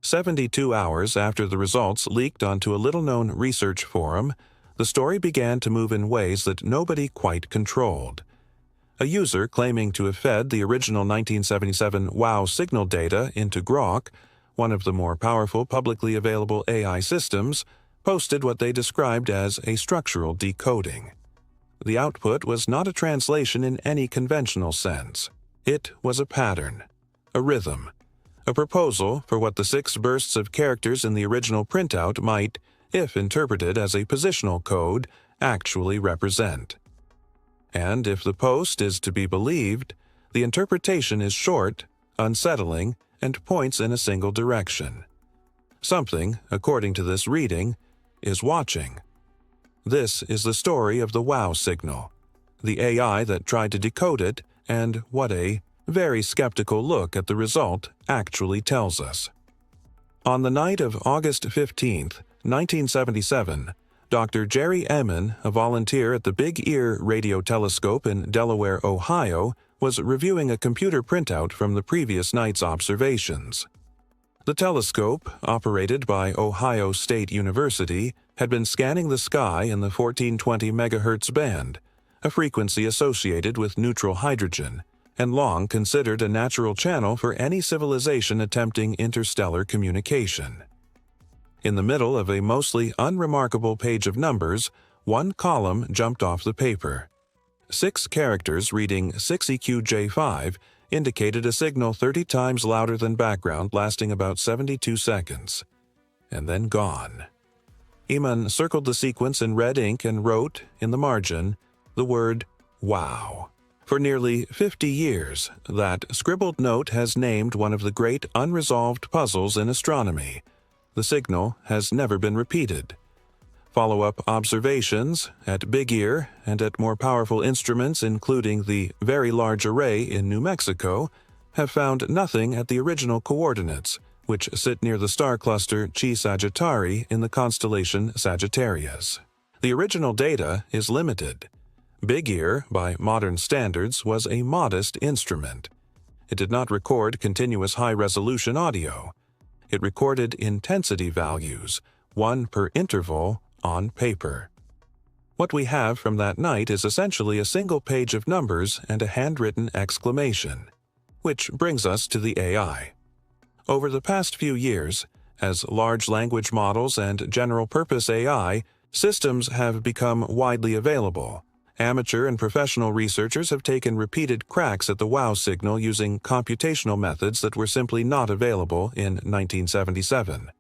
72 hours after the results leaked onto a little-known research forum, the story began to move in ways that nobody quite controlled. A user claiming to have fed the original 1977 WOW signal data into Grok, one of the more powerful publicly available AI systems, posted what they described as a structural decoding. The output was not a translation in any conventional sense. It was a pattern, a rhythm, a proposal for what the 6 bursts of characters in the original printout might, if interpreted as a positional code, actually represent. And if the post is to be believed, the interpretation is short, unsettling, and points in a single direction. Something, according to this reading, is watching. This is the story of the WOW signal, the AI that tried to decode it, and what a very skeptical look at the result actually tells us. On the night of August 15, 1977, Dr. Jerry Emin, a volunteer at the Big Ear Radio Telescope in Delaware, Ohio, was reviewing a computer printout from the previous night's observations. The telescope, operated by Ohio State University, had been scanning the sky in the 1420 MHz band, a frequency associated with neutral hydrogen, and long considered a natural channel for any civilization attempting interstellar communication. In the middle of a mostly unremarkable page of numbers, one column jumped off the paper. 6 characters reading 6EQJ5 indicated a signal 30 times louder than background lasting about 72 seconds, and then gone. Eman circled the sequence in red ink and wrote, in the margin, the word WOW. For nearly 50 years, that scribbled note has named one of the great unresolved puzzles in astronomy. The signal has never been repeated. Follow-up observations at Big Ear and at more powerful instruments including the Very Large Array in New Mexico have found nothing at the original coordinates, which sit near the star cluster Chi Sagittarii in the constellation Sagittarius. The original data is limited. Big Ear, by modern standards, was a modest instrument. It did not record continuous high-resolution audio. It recorded intensity values, 1 per interval, on paper. What we have from that night is essentially a single page of numbers and a handwritten exclamation. Which brings us to the AI. Over the past few years, as large language models and general-purpose AI systems have become widely available, amateur and professional researchers have taken repeated cracks at the WOW signal using computational methods that were simply not available in 1977.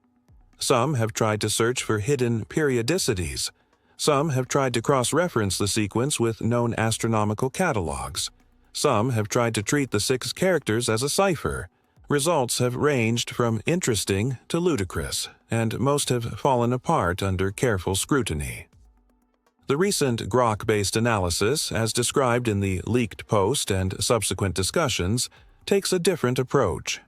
Some have tried to search for hidden periodicities. Some have tried to cross-reference the sequence with known astronomical catalogs. Some have tried to treat the 6 characters as a cipher. Results have ranged from interesting to ludicrous, and most have fallen apart under careful scrutiny. The recent Grok-based analysis, as described in the leaked post and subsequent discussions, takes a different approach.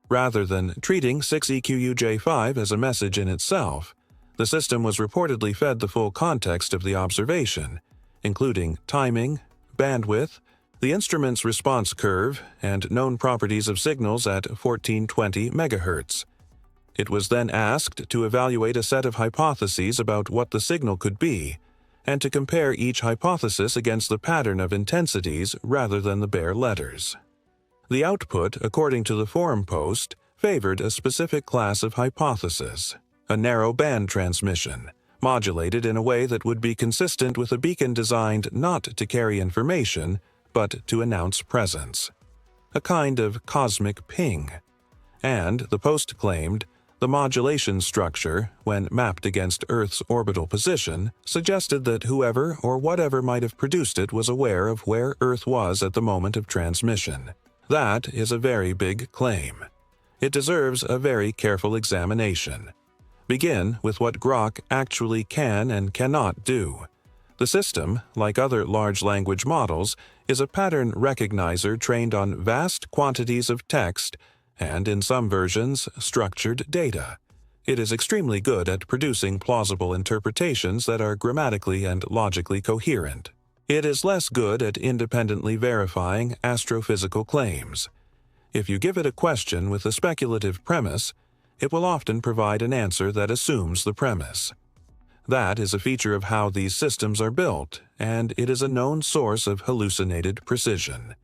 Rather than treating 6EQUJ5 as a message in itself, the system was reportedly fed the full context of the observation, including timing, bandwidth, the instrument's response curve, and known properties of signals at 1420 MHz. It was then asked to evaluate a set of hypotheses about what the signal could be, and to compare each hypothesis against the pattern of intensities rather than the bare letters. The output, according to the forum post, favored a specific class of hypothesis, a narrow band transmission, modulated in a way that would be consistent with a beacon designed not to carry information, but to announce presence. A kind of cosmic ping. And, the post claimed, the modulation structure, when mapped against Earth's orbital position, suggested that whoever or whatever might have produced it was aware of where Earth was at the moment of transmission. That is a very big claim. It deserves a very careful examination. Begin with what Grok actually can and cannot do. The system, like other large language models, is a pattern recognizer trained on vast quantities of text and, in some versions, structured data. It is extremely good at producing plausible interpretations that are grammatically and logically coherent. It is less good at independently verifying astrophysical claims. If you give it a question with a speculative premise, it will often provide an answer that assumes the premise. That is a feature of how these systems are built, and it is a known source of hallucinated precision.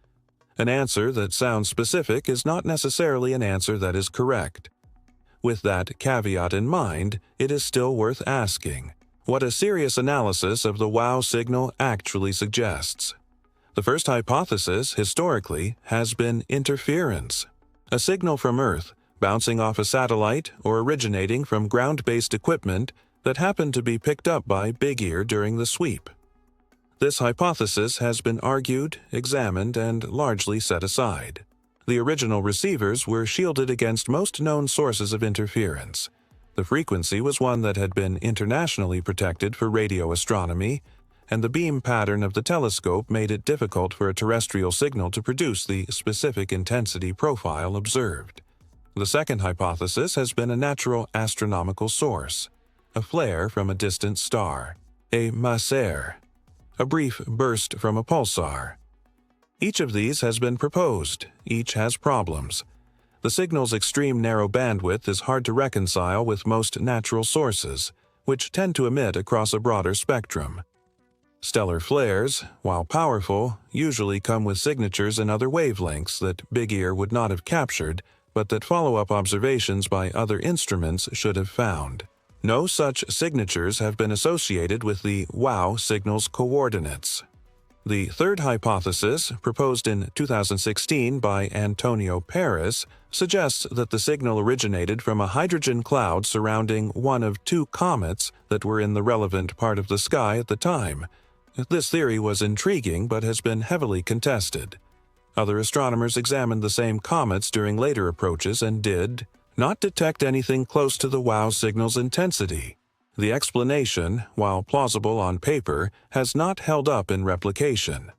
An answer that sounds specific is not necessarily an answer that is correct. With that caveat in mind, it is still worth asking what a serious analysis of the wow signal actually suggests. The first hypothesis, historically, has been interference. A signal from Earth, bouncing off a satellite or originating from ground-based equipment that happened to be picked up by Big Ear during the sweep. This hypothesis has been argued, examined, and largely set aside. The original receivers were shielded against most known sources of interference. The frequency was one that had been internationally protected for radio astronomy, and the beam pattern of the telescope made it difficult for a terrestrial signal to produce the specific intensity profile observed. The second hypothesis has been a natural astronomical source, a flare from a distant star, a maser, a brief burst from a pulsar. Each of these has been proposed. Each has problems. The signal's extreme narrow bandwidth is hard to reconcile with most natural sources, which tend to emit across a broader spectrum. Stellar flares, while powerful, usually come with signatures in other wavelengths that Big Ear would not have captured, but that follow-up observations by other instruments should have found. No such signatures have been associated with the wow signal's coordinates. The third hypothesis, proposed in 2016 by Antonio Paris, suggests that the signal originated from a hydrogen cloud surrounding one of two comets that were in the relevant part of the sky at the time. This theory was intriguing but has been heavily contested. Other astronomers examined the same comets during later approaches and did not detect anything close to the wow signal's intensity. The explanation, while plausible on paper, has not held up in replication.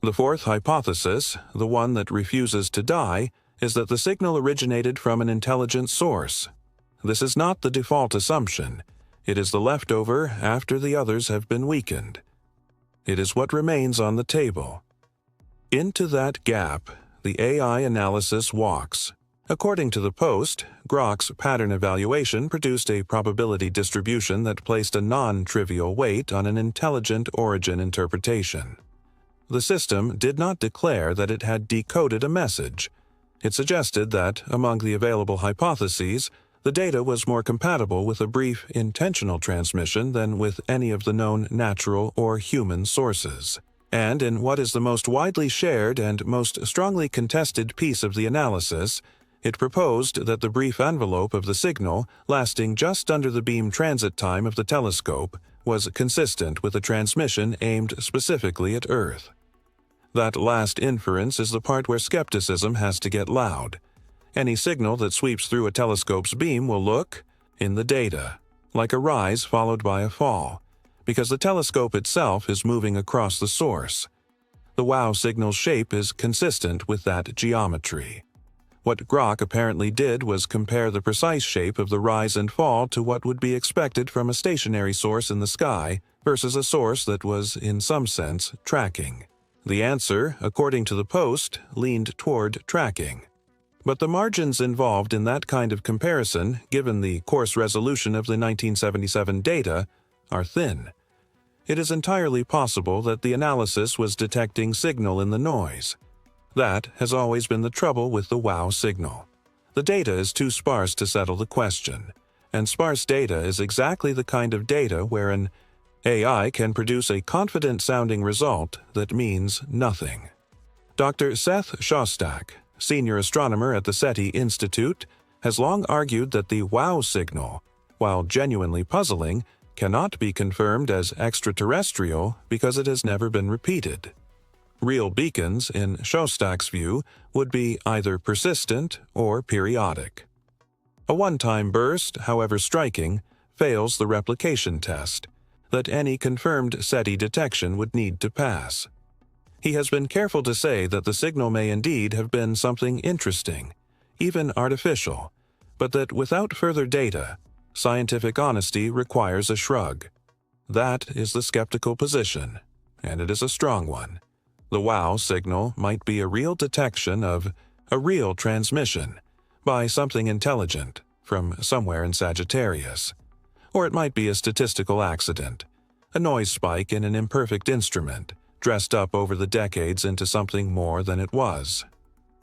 The fourth hypothesis, the one that refuses to die, is that the signal originated from an intelligent source. This is not the default assumption. It is the leftover after the others have been weakened. It is what remains on the table. Into that gap, the AI analysis walks. According to the Post, Grok's pattern evaluation produced a probability distribution that placed a non-trivial weight on an intelligent origin interpretation. The system did not declare that it had decoded a message. It suggested that, among the available hypotheses, the data was more compatible with a brief, intentional transmission than with any of the known natural or human sources. And in what is the most widely shared and most strongly contested piece of the analysis, it proposed that the brief envelope of the signal, lasting just under the beam transit time of the telescope, was consistent with a transmission aimed specifically at Earth. That last inference is the part where skepticism has to get loud. Any signal that sweeps through a telescope's beam will look, in the data, like a rise followed by a fall, because the telescope itself is moving across the source. The wow signal's shape is consistent with that geometry. What Grok apparently did was compare the precise shape of the rise and fall to what would be expected from a stationary source in the sky versus a source that was, in some sense, tracking. The answer, according to the Post, leaned toward tracking. But the margins involved in that kind of comparison, given the coarse resolution of the 1977 data, are thin. It is entirely possible that the analysis was detecting signal in the noise. That has always been the trouble with the wow signal. The data is too sparse to settle the question, and sparse data is exactly the kind of data where an AI can produce a confident-sounding result that means nothing. Dr. Seth Shostak, senior astronomer at the SETI Institute, has long argued that the wow signal, while genuinely puzzling, cannot be confirmed as extraterrestrial because it has never been repeated. Real beacons, in Shostak's view, would be either persistent or periodic. A one-time burst, however striking, fails the replication test that any confirmed SETI detection would need to pass. He has been careful to say that the signal may indeed have been something interesting, even artificial, but that without further data, scientific honesty requires a shrug. That is the skeptical position, and it is a strong one. The wow signal might be a real detection of a real transmission by something intelligent, from somewhere in Sagittarius. Or it might be a statistical accident, a noise spike in an imperfect instrument, dressed up over the decades into something more than it was.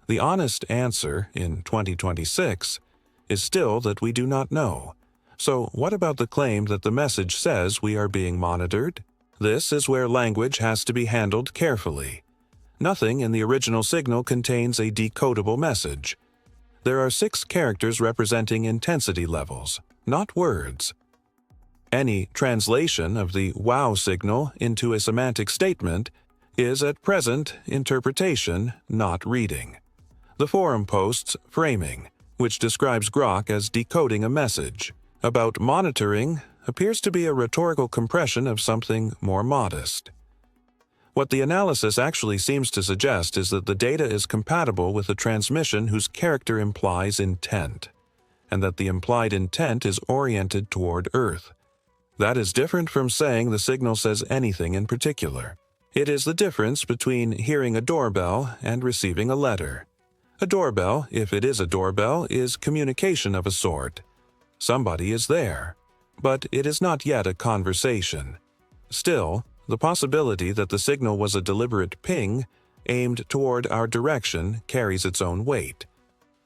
The honest answer, in 2026, is still that we do not know. So what about the claim that the message says we are being monitored? This is where language has to be handled carefully. Nothing in the original signal contains a decodable message. There are 6 characters representing intensity levels, not words. Any translation of the wow signal into a semantic statement is at present interpretation, not reading. The forum posts framing, which describes Grok as decoding a message about monitoring, appears to be a rhetorical compression of something more modest. What the analysis actually seems to suggest is that the data is compatible with a transmission whose character implies intent, and that the implied intent is oriented toward Earth. That is different from saying the signal says anything in particular. It is the difference between hearing a doorbell and receiving a letter. A doorbell, if it is a doorbell, is communication of a sort. Somebody is there, but it is not yet a conversation. Still, the possibility that the signal was a deliberate ping aimed toward our direction carries its own weight.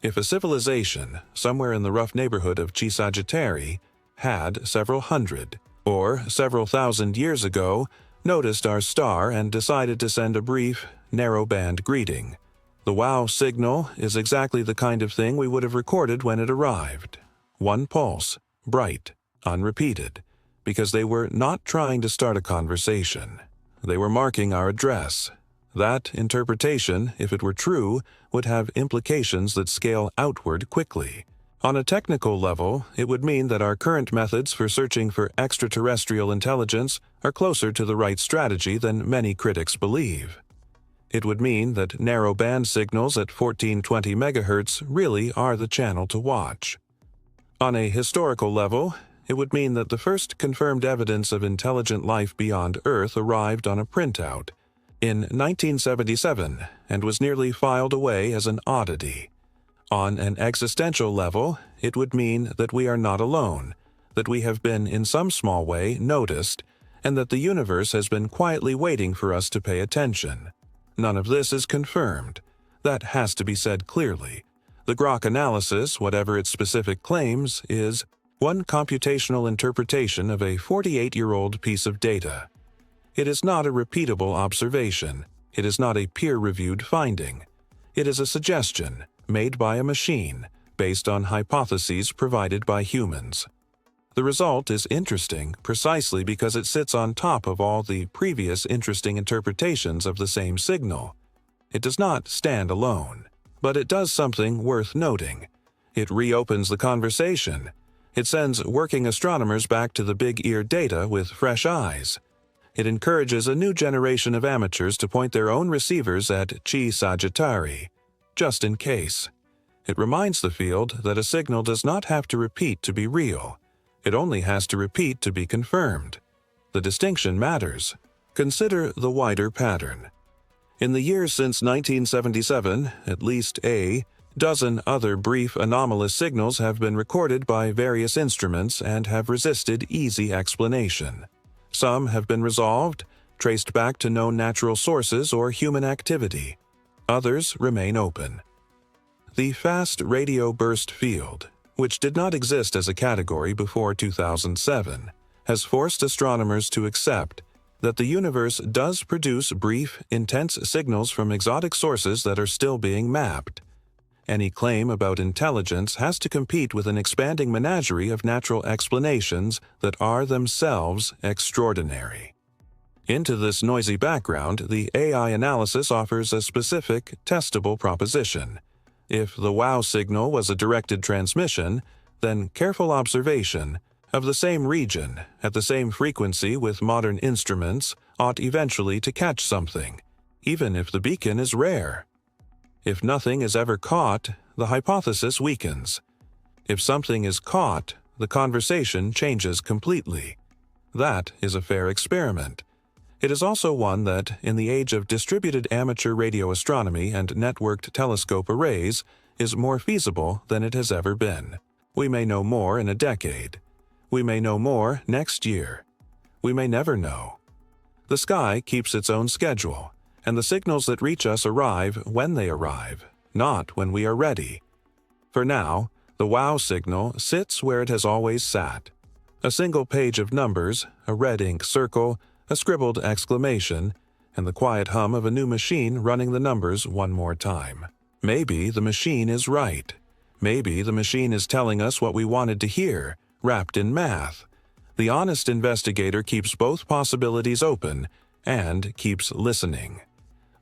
If a civilization, somewhere in the rough neighborhood of Sagittarius, had several hundred, or several thousand years ago, noticed our star and decided to send a brief, narrow-band greeting, the wow signal is exactly the kind of thing we would have recorded when it arrived. One pulse, bright, unrepeated, because they were not trying to start a conversation. They were marking our address. That interpretation, if it were true, would have implications that scale outward quickly. On a technical level, it would mean that our current methods for searching for extraterrestrial intelligence are closer to the right strategy than many critics believe. It would mean that narrow-band signals at 1420 MHz really are the channel to watch. On a historical level, it would mean that the first confirmed evidence of intelligent life beyond Earth arrived on a printout in 1977 and was nearly filed away as an oddity. On an existential level, it would mean that we are not alone, that we have been in some small way noticed, and that the universe has been quietly waiting for us to pay attention. None of this is confirmed. That has to be said clearly. The Grok analysis, whatever its specific claims, is one computational interpretation of a 48-year-old piece of data. It is not a repeatable observation. It is not a peer-reviewed finding. It is a suggestion made by a machine based on hypotheses provided by humans. The result is interesting precisely because it sits on top of all the previous interesting interpretations of the same signal. It does not stand alone, but it does something worth noting. It reopens the conversation. It sends working astronomers back to the big-ear data with fresh eyes. It encourages a new generation of amateurs to point their own receivers at Sagittarius, just in case. It reminds the field that a signal does not have to repeat to be real. It only has to repeat to be confirmed. The distinction matters. Consider the wider pattern. In the years since 1977, at least a dozen other brief anomalous signals have been recorded by various instruments and have resisted easy explanation. Some have been resolved, traced back to known natural sources or human activity. Others remain open. The fast radio burst field, which did not exist as a category before 2007, has forced astronomers to accept that the universe does produce brief, intense signals from exotic sources that are still being mapped. Any claim about intelligence has to compete with an expanding menagerie of natural explanations that are themselves extraordinary. Into this noisy background, the AI analysis offers a specific, testable proposition. If the wow signal was a directed transmission, then careful observation of the same region at the same frequency with modern instruments ought eventually to catch something, even if the beacon is rare. If nothing is ever caught, the hypothesis weakens. If something is caught, the conversation changes completely. That is a fair experiment. It is also one that, in the age of distributed amateur radio astronomy and networked telescope arrays, is more feasible than it has ever been. We may know more in a decade. We may know more next year. We may never know. The sky keeps its own schedule, and the signals that reach us arrive when they arrive, not when we are ready. For now, the wow signal sits where it has always sat. A single page of numbers, a red ink circle, a scribbled exclamation, and the quiet hum of a new machine running the numbers one more time. Maybe the machine is right. Maybe the machine is telling us what we wanted to hear, wrapped in math. The honest investigator keeps both possibilities open and keeps listening.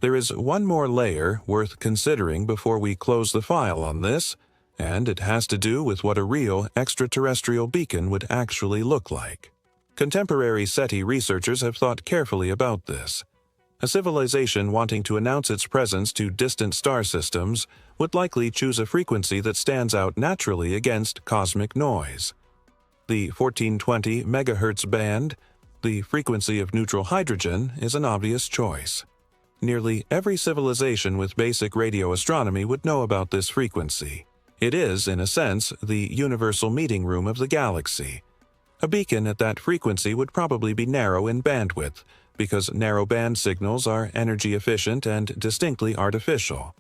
There is one more layer worth considering before we close the file on this, and it has to do with what a real extraterrestrial beacon would actually look like. Contemporary SETI researchers have thought carefully about this. A civilization wanting to announce its presence to distant star systems would likely choose a frequency that stands out naturally against cosmic noise. The 1420 MHz band, the frequency of neutral hydrogen, is an obvious choice. Nearly every civilization with basic radio astronomy would know about this frequency. It is, in a sense, the universal meeting room of the galaxy. A beacon at that frequency would probably be narrow in bandwidth, because narrow-band signals are energy efficient and distinctly artificial.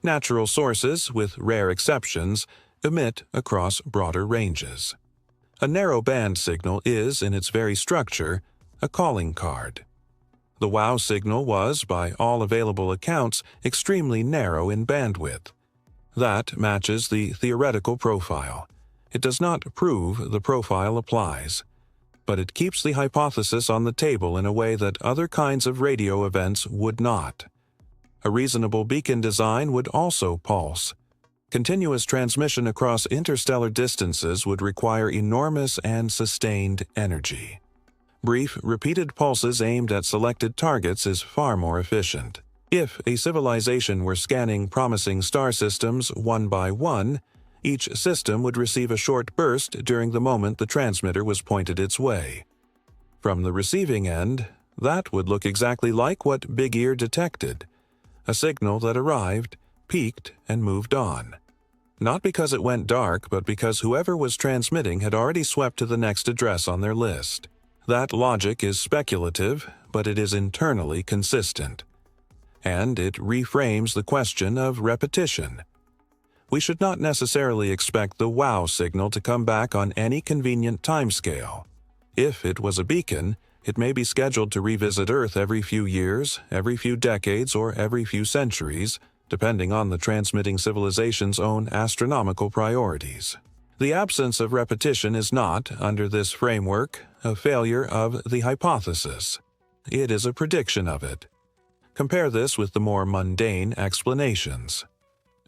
Natural sources, with rare exceptions, emit across broader ranges. A narrow-band signal is, in its very structure, a calling card. The WOW signal was, by all available accounts, extremely narrow in bandwidth. That matches the theoretical profile. It does not prove the profile applies, but it keeps the hypothesis on the table in a way that other kinds of radio events would not. A reasonable beacon design would also pulse. Continuous transmission across interstellar distances would require enormous and sustained energy. Brief, repeated pulses aimed at selected targets is far more efficient. If a civilization were scanning promising star systems one by one, each system would receive a short burst during the moment the transmitter was pointed its way. From the receiving end, that would look exactly like what Big Ear detected: a signal that arrived, peaked, and moved on. Not because it went dark, but because whoever was transmitting had already swept to the next address on their list. That logic is speculative, but it is internally consistent. And it reframes the question of repetition. We should not necessarily expect the WOW signal to come back on any convenient timescale. If it was a beacon, it may be scheduled to revisit Earth every few years, every few decades, or every few centuries, depending on the transmitting civilization's own astronomical priorities. The absence of repetition is not, under this framework, a failure of the hypothesis. It is a prediction of it. Compare this with the more mundane explanations.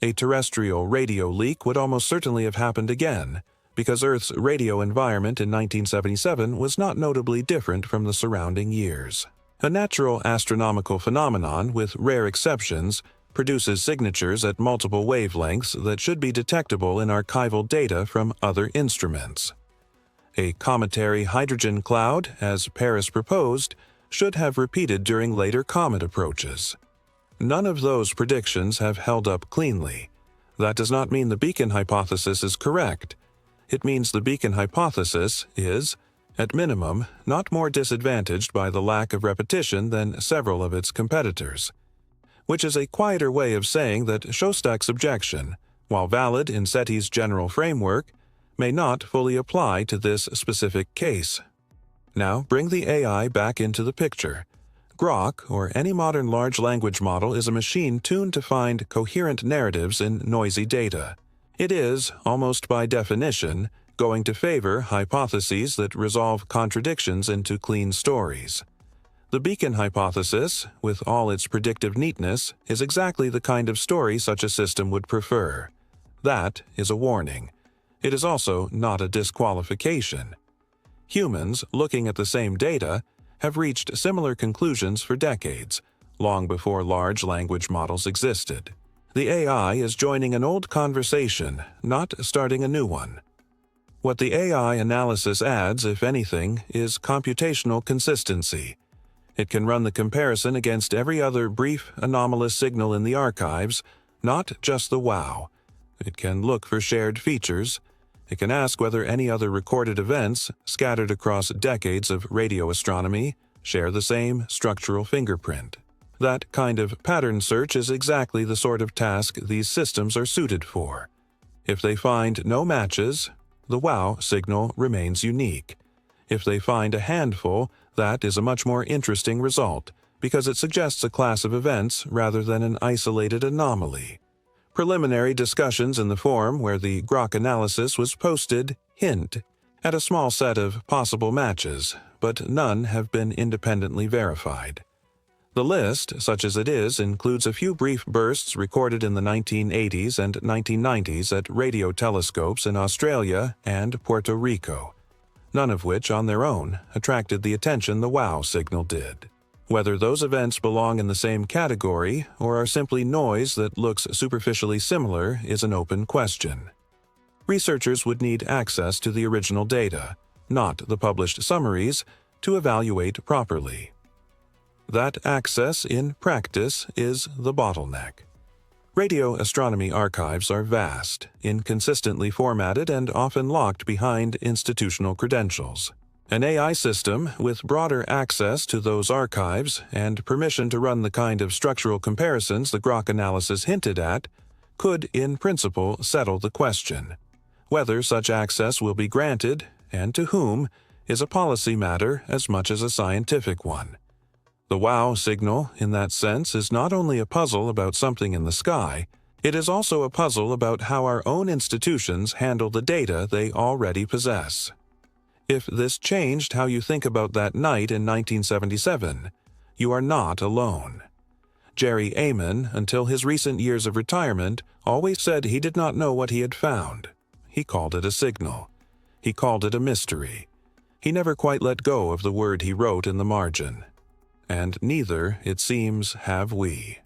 A terrestrial radio leak would almost certainly have happened again, because Earth's radio environment in 1977 was not notably different from the surrounding years. A natural astronomical phenomenon, with rare exceptions, produces signatures at multiple wavelengths that should be detectable in archival data from other instruments. A cometary hydrogen cloud, as Paris proposed, should have repeated during later comet approaches. None of those predictions have held up cleanly. That does not mean the beacon hypothesis is correct. It means the beacon hypothesis is, at minimum, not more disadvantaged by the lack of repetition than several of its competitors. Which is a quieter way of saying that Shostak's objection, while valid in SETI's general framework, may not fully apply to this specific case. Now bring the AI back into the picture. Grok, or any modern large language model, is a machine tuned to find coherent narratives in noisy data. It is, almost by definition, going to favor hypotheses that resolve contradictions into clean stories. The beacon hypothesis, with all its predictive neatness, is exactly the kind of story such a system would prefer. That is a warning. It is also not a disqualification. Humans, looking at the same data, have reached similar conclusions for decades, long before large language models existed. The AI is joining an old conversation, not starting a new one. What the AI analysis adds, if anything, is computational consistency. It can run the comparison against every other brief, anomalous signal in the archives, not just the WOW. It can look for shared features. It can ask whether any other recorded events, scattered across decades of radio astronomy, share the same structural fingerprint. That kind of pattern search is exactly the sort of task these systems are suited for. If they find no matches, the wow signal remains unique. If they find a handful, that is a much more interesting result, because it suggests a class of events rather than an isolated anomaly. Preliminary discussions in the forum where the Grok analysis was posted hint at a small set of possible matches, but none have been independently verified. The list, such as it is, includes a few brief bursts recorded in the 1980s and 1990s at radio telescopes in Australia and Puerto Rico, none of which on their own attracted the attention the wow signal did. Whether those events belong in the same category or are simply noise that looks superficially similar is an open question. Researchers would need access to the original data, not the published summaries, to evaluate properly. That access in practice is the bottleneck. Radio astronomy archives are vast, inconsistently formatted, and often locked behind institutional credentials. An AI system with broader access to those archives and permission to run the kind of structural comparisons the Grok analysis hinted at could, in principle, settle the question. Whether such access will be granted, and to whom, is a policy matter as much as a scientific one. The wow signal, in that sense, is not only a puzzle about something in the sky, it is also a puzzle about how our own institutions handle the data they already possess. If this changed how you think about that night in 1977, you are not alone. Jerry Amon, until his recent years of retirement, always said he did not know what he had found. He called it a signal. He called it a mystery. He never quite let go of the word he wrote in the margin. And neither, it seems, have we.